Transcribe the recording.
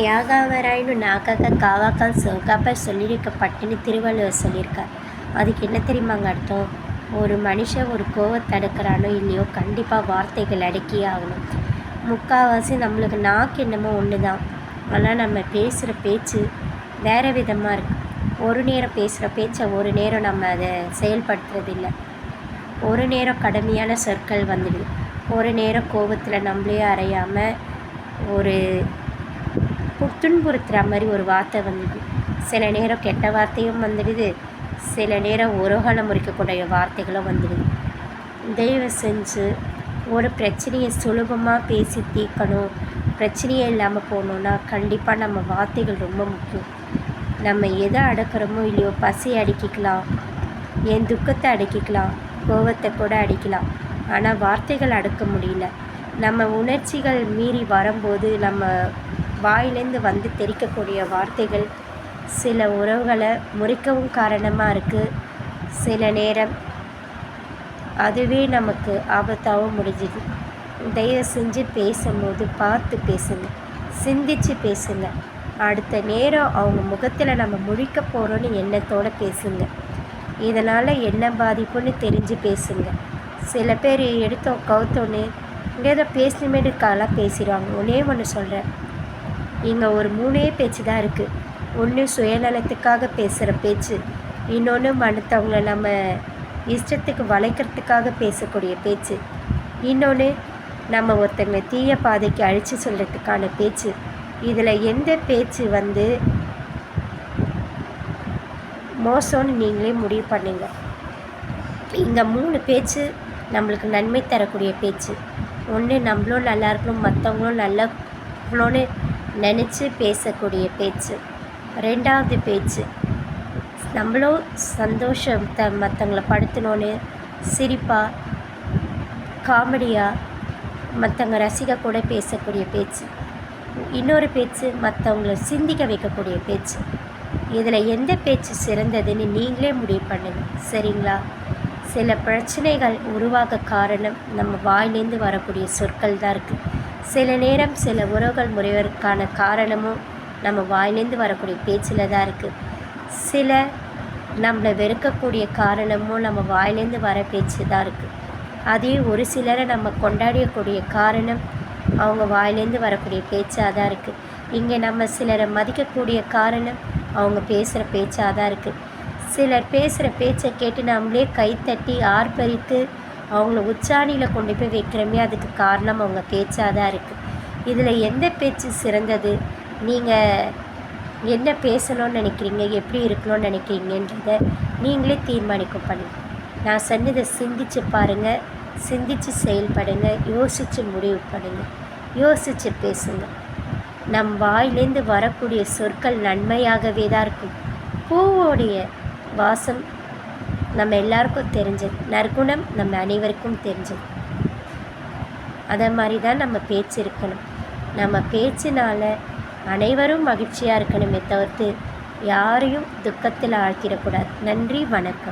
யாகாவராயினு நாகாக்க காவாக்கால் சோகாப்ப சொல்லியிருக்கப்பட்டுன்னு திருவள்ளுவர் சொல்லியிருக்கார். அதுக்கு என்ன தெரியுமாங்க அர்த்தம்? ஒரு மனுஷன் ஒரு கோவத்தை அடக்கிறானோ இல்லையோ கண்டிப்பாக வார்த்தைகள் அடக்கியே ஆகணும். முக்கால்வாசி நம்மளுக்கு நாக்கு என்னமோ ஒன்று தான், ஆனால் நம்ம பேசுகிற பேச்சு வேறு விதமாக இருக்குது. ஒரு நேரம் பேசுகிற பேச்சை ஒரு நேரம் நம்ம அதை செயல்படுத்துறதில்லை. ஒரு நேரம் கடுமையான சொற்கள் வந்துடுது, ஒரு நேரம் கோபத்தில் நம்மளே அறியாமல் ஒரு துன்புறுத்துகிற மாதிரி ஒரு வார்த்தை வந்துடுது. சில நேரம் கெட்ட வார்த்தையும் வந்துடுது, சில நேரம் உறவுகளை முறிக்கக்கூடிய வார்த்தைகளும் வந்துடுது. தயவு செஞ்சு ஒரு பிரச்சனையை சுலபமாக பேசி தீர்க்கணும், பிரச்சனையே இல்லாமல் போகணுன்னா கண்டிப்பாக நம்ம வார்த்தைகள் ரொம்ப முக்கியம். நம்ம எதை அடக்கிறோமோ இல்லையோ, பசி அடக்கிக்கலாம், என் துக்கத்தை அடக்கிக்கலாம், கோபத்தை கூட அடிக்கலாம், ஆனால் வார்த்தைகள் அடக்க முடியல. நம்ம உணர்ச்சிகள் மீறி வரும்போது நம்ம வாயிலேருந்து வந்து தெரிக்கக்கூடிய வார்த்தைகள் சில உறவுகளை முறிக்கவும் காரணமாக இருக்குது. சில நேரம் அதுவே நமக்கு ஆபத்தாகவும் முடிஞ்சுது. தயவு செஞ்சு பேசும்போது பார்த்து பேசுங்க, சிந்திச்சு பேசுங்க. அடுத்த நேரம் அவங்க முகத்தில் நம்ம முழிக்க போகிறோன்னு எண்ணத்தோடு பேசுங்க. இதனால் என்ன பாதிப்புன்னு தெரிஞ்சு பேசுங்க. சில பேர் எடுத்தோம் கவுத்தோன்னு ஏதோ பேசணுமேட்டுக்காலாம் பேசிடுவாங்க. ஒன்றே ஒன்று சொல்கிறேன், இங்கே ஒரு மூணே பேச்சு தான் இருக்குது. ஒன்று சுயநலத்துக்காக பேசுகிற பேச்சு, இன்னொன்று மற்றவங்கள நம்ம இஷ்டத்துக்கு வளைக்கிறதுக்காக பேசக்கூடிய பேச்சு, இன்னொன்று நம்ம ஒருத்தங்களை தீய பாதைக்கு அழித்து சொல்கிறதுக்கான பேச்சு. இதில் எந்த பேச்சு மோசம்னு நீங்களே முடிவு பண்ணுங்க. இங்கே 3 பேச்சு நம்மளுக்கு நன்மை தரக்கூடிய பேச்சு. ஒன்று நம்மளும் நல்லா இருக்கணும், மற்றவங்களும் நல்லா இருக்கணும்னு நினச்சி பேசக்கூடிய பேச்சு. 2வது பேச்சு நம்மளும் சந்தோஷத்தை மற்றவங்கள படுத்தணுன்னு சிரிப்பாக காமெடியாக மற்றவங்க ரசிக்க கூட பேசக்கூடிய பேச்சு. இன்னொரு பேச்சு மற்றவங்கள சிந்திக்க வைக்கக்கூடிய பேச்சு. இதில் எந்த பேச்சு சிறந்ததுன்னு நீங்களே முடிவு பண்ணுங்கள், சரிங்களா? சில பிரச்சனைகள் உருவாக காரணம் நம்ம வாயிலேருந்து வரக்கூடிய சொற்கள் தான் இருக்குது. சில நேரம் சில உறவுகள் முறைவதற்கான காரணமும் நம்ம வாயிலேருந்து வரக்கூடிய பேச்சில் தான் இருக்குது. சில நம்மளை வெறுக்கக்கூடிய காரணமும் நம்ம வாயிலேருந்து வர பேச்சு தான் இருக்குது. அதே ஒரு சிலரை நம்ம கொண்டாடக்கூடிய காரணம் அவங்க வாயிலேருந்து வரக்கூடிய பேச்சாக தான் இருக்குது. இங்கே நம்ம சிலரை மதிக்கக்கூடிய காரணம் அவங்க பேசுகிற பேச்சாக தான் இருக்குது. சிலர் பேசுகிற பேச்சை கேட்டு நம்மளே கைத்தட்டி ஆர்ப்பரித்து அவங்கள உச்சாணியில் கொண்டு போய் வைக்கிறோமே, அதுக்கு காரணம் அவங்க பேச்சாக தான் இருக்குது. இதில் எந்த பேச்சு சிறந்தது, நீங்கள் என்ன பேசணும்னு நினைக்கிறீங்க, எப்படி இருக்கணும்னு நினைக்கிறீங்கன்றதை நீங்களே தீர்மானிக்கும் பண்ணுங்கள். நான் சொன்னதை சிந்திச்சு பாருங்கள், சிந்தித்து செயல்படுங்க, யோசித்து முடிவு பண்ணுங்கள், யோசித்து பேசுங்க. நம் வாயிலேருந்து வரக்கூடிய சொற்கள் நன்மையாகவே தான் இருக்கும். பூவோடைய வாசம் நம்ம எல்லாருக்கும் தெரிஞ்சது, நற்குணம் நம்ம அனைவருக்கும் தெரிஞ்சது. அதை மாதிரி தான் நம்ம பேச்சு இருக்கணும். நம்ம பேச்சினால் அனைவரும் மகிழ்ச்சியாக இருக்கணுமே தவிர்த்து யாரையும் துக்கத்தில் ஆழ்த்திடக்கூடாது. நன்றி, வணக்கம்.